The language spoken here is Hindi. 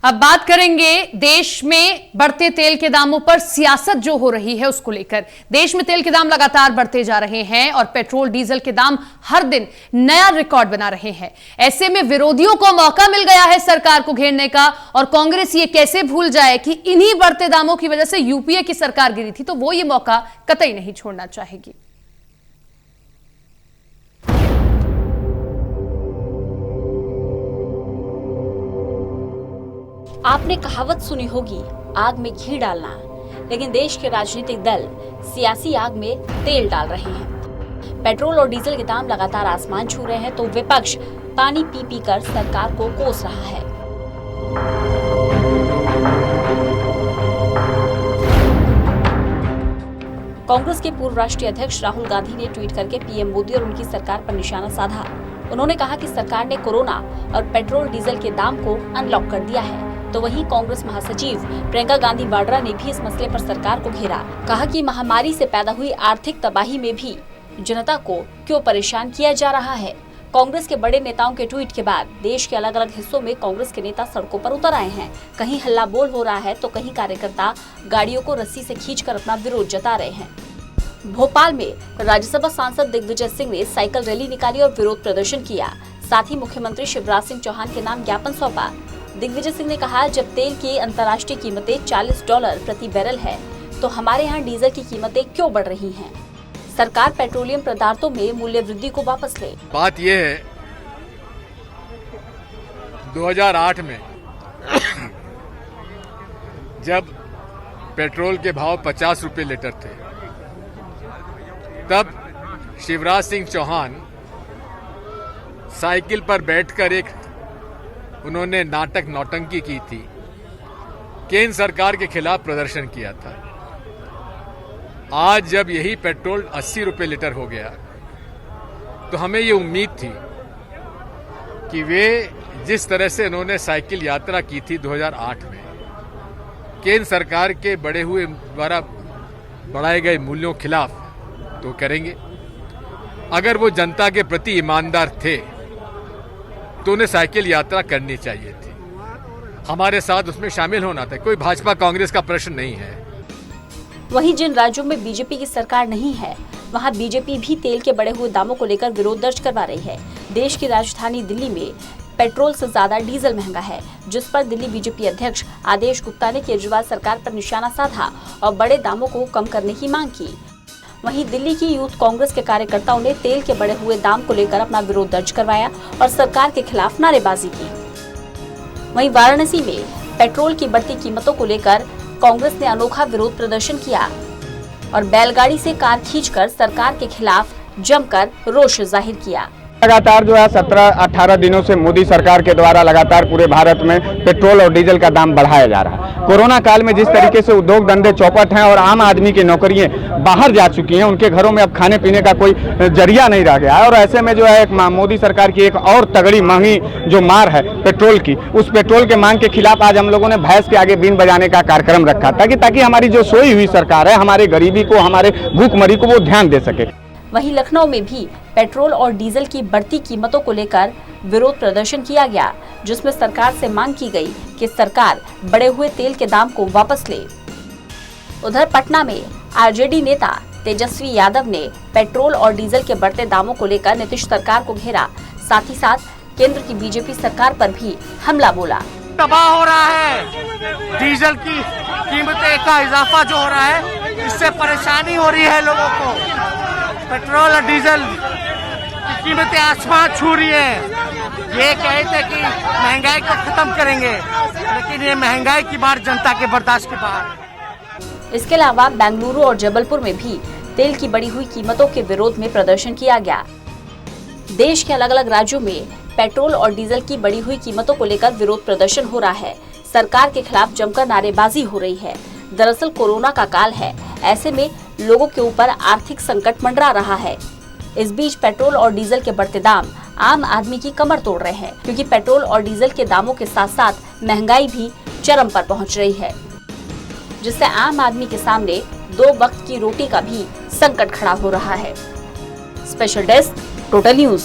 अब बात करेंगे देश में बढ़ते तेल के दामों पर सियासत जो हो रही है उसको लेकर। देश में तेल के दाम लगातार बढ़ते जा रहे हैं और पेट्रोल डीजल के दाम हर दिन नया रिकॉर्ड बना रहे हैं। ऐसे में विरोधियों को मौका मिल गया है सरकार को घेरने का, और कांग्रेस ये कैसे भूल जाए कि इन्हीं बढ़ते दामों की वजह से यूपीए की सरकार गिरी थी, तो वो ये मौका कतई नहीं छोड़ना चाहेगी। आपने कहावत सुनी होगी, आग में घी डालना, लेकिन देश के राजनीतिक दल सियासी आग में तेल डाल रहे हैं। पेट्रोल और डीजल के दाम लगातार आसमान छू रहे हैं तो विपक्ष पानी पी पी कर सरकार को कोस रहा है। कांग्रेस के पूर्व राष्ट्रीय अध्यक्ष राहुल गांधी ने ट्वीट करके पीएम मोदी और उनकी सरकार पर निशाना साधा। उन्होंने कहा कि सरकार ने कोरोना और पेट्रोल डीजल के दाम को अनलॉक कर दिया है। तो वहीं कांग्रेस महासचिव प्रियंका गांधी वाड्रा ने भी इस मसले पर सरकार को घेरा। कहा कि महामारी से पैदा हुई आर्थिक तबाही में भी जनता को क्यों परेशान किया जा रहा है। कांग्रेस के बड़े नेताओं के ट्वीट के बाद देश के अलग अलग हिस्सों में कांग्रेस के नेता सड़कों पर उतर आए हैं। कहीं हल्ला बोल हो रहा है तो कहीं कार्यकर्ता गाड़ियों को रस्सी से खींचकर अपना विरोध जता रहे हैं। भोपाल में राज्यसभा सांसद दिग्विजय सिंह ने साइकिल रैली निकाली और विरोध प्रदर्शन किया। साथ ही मुख्यमंत्री शिवराज सिंह चौहान के नाम ज्ञापन सौंपा। दिग्विजय सिंह ने कहा, जब तेल की अंतर्राष्ट्रीय कीमतें $40 प्रति बैरल है तो हमारे यहाँ डीजल की कीमतें क्यों बढ़ रही हैं? सरकार पेट्रोलियम पदार्थों में मूल्य वृद्धि को वापस ले। बात यह है, 2008 में जब पेट्रोल के भाव 50 रुपए लीटर थे, तब शिवराज सिंह चौहान साइकिल पर बैठकर उन्होंने नाटक नौटंकी की थी, केंद्र सरकार के खिलाफ प्रदर्शन किया था। आज जब यही पेट्रोल 80 रुपए लीटर हो गया तो हमें ये उम्मीद थी कि वे जिस तरह से उन्होंने साइकिल यात्रा की थी 2008 में, केंद्र सरकार के द्वारा बढ़ाए गए मूल्यों के खिलाफ तो करेंगे। अगर वो जनता के प्रति ईमानदार थे तो उन्हें साइकिल यात्रा करनी चाहिए थी, हमारे साथ उसमें शामिल होना था। कोई भाजपा कांग्रेस का प्रश्न नहीं है। वहीं जिन राज्यों में बीजेपी की सरकार नहीं है, वहां बीजेपी भी तेल के बढ़े हुए दामों को लेकर विरोध दर्ज करवा रही है। देश की राजधानी दिल्ली में पेट्रोल से ज्यादा डीजल महंगा है, जिस पर दिल्ली बीजेपी अध्यक्ष आदेश गुप्ता ने केजरीवाल सरकार पर निशाना साधा और बड़े दामों को कम करने की मांग की। वहीं दिल्ली की यूथ कांग्रेस के कार्यकर्ताओं ने तेल के बढ़े हुए दाम को लेकर अपना विरोध दर्ज करवाया और सरकार के खिलाफ नारेबाजी की। वहीं वाराणसी में पेट्रोल की बढ़ती कीमतों को लेकर कांग्रेस ने अनोखा विरोध प्रदर्शन किया और बैलगाड़ी से कार खींचकर सरकार के खिलाफ जमकर रोष जाहिर किया। लगातार जो है 17-18 दिनों से मोदी सरकार के द्वारा लगातार पूरे भारत में पेट्रोल और डीजल का दाम बढ़ाया जा रहा है। कोरोना काल में जिस तरीके से उद्योग धंधे चौपट हैं और आम आदमी की नौकरियां बाहर जा चुकी हैं, उनके घरों में अब खाने पीने का कोई जरिया नहीं रह गया है। और ऐसे में जो है एक मोदी सरकार की एक और तगड़ी महंगी जो मार है पेट्रोल की, उस पेट्रोल के मांग के खिलाफ आज हम लोगों ने भैंस के आगे बीन बजाने का कार्यक्रम रखा ताकि हमारी जो सोई हुई सरकार है, हमारे गरीबी को, हमारे भूखमरी को वो ध्यान दे सके। वहीं लखनऊ में भी पेट्रोल और डीजल की बढ़ती कीमतों को लेकर विरोध प्रदर्शन किया गया, जिसमें सरकार से मांग की गई कि सरकार बढ़े हुए तेल के दाम को वापस ले। उधर पटना में आरजेडी नेता तेजस्वी यादव ने पेट्रोल और डीजल के बढ़ते दामों को लेकर नीतीश सरकार को घेरा। साथ ही साथ केंद्र की बीजेपी सरकार पर भी हमला बोला। तबाह हो रहा है, डीजल की कीमतें का इजाफा जो हो रहा है, इससे परेशानी हो रही है लोगों को। पेट्रोल और डीजल की कीमतें आसमान छू रही है। ये कहे थे कि महंगाई को खत्म करेंगे, लेकिन ये महंगाई की बात जनता के बर्दाश्त के बाहर। इसके अलावा बेंगलुरु और जबलपुर में भी तेल की बढ़ी हुई कीमतों के विरोध में प्रदर्शन किया गया। देश के अलग अलग राज्यों में पेट्रोल और डीजल की बढ़ी हुई कीमतों को लेकर विरोध प्रदर्शन हो रहा है। सरकार के खिलाफ जमकर नारेबाजी हो रही है। दरअसल कोरोना का काल है, ऐसे में लोगों के ऊपर आर्थिक संकट मंडरा रहा है। इस बीच पेट्रोल और डीजल के बढ़ते दाम आम आदमी की कमर तोड़ रहे हैं, क्योंकि पेट्रोल और डीजल के दामों के साथ साथ महंगाई भी चरम पर पहुंच रही है, जिससे आम आदमी के सामने 2 वक्त की रोटी का भी संकट खड़ा हो रहा है। Special desk, total news.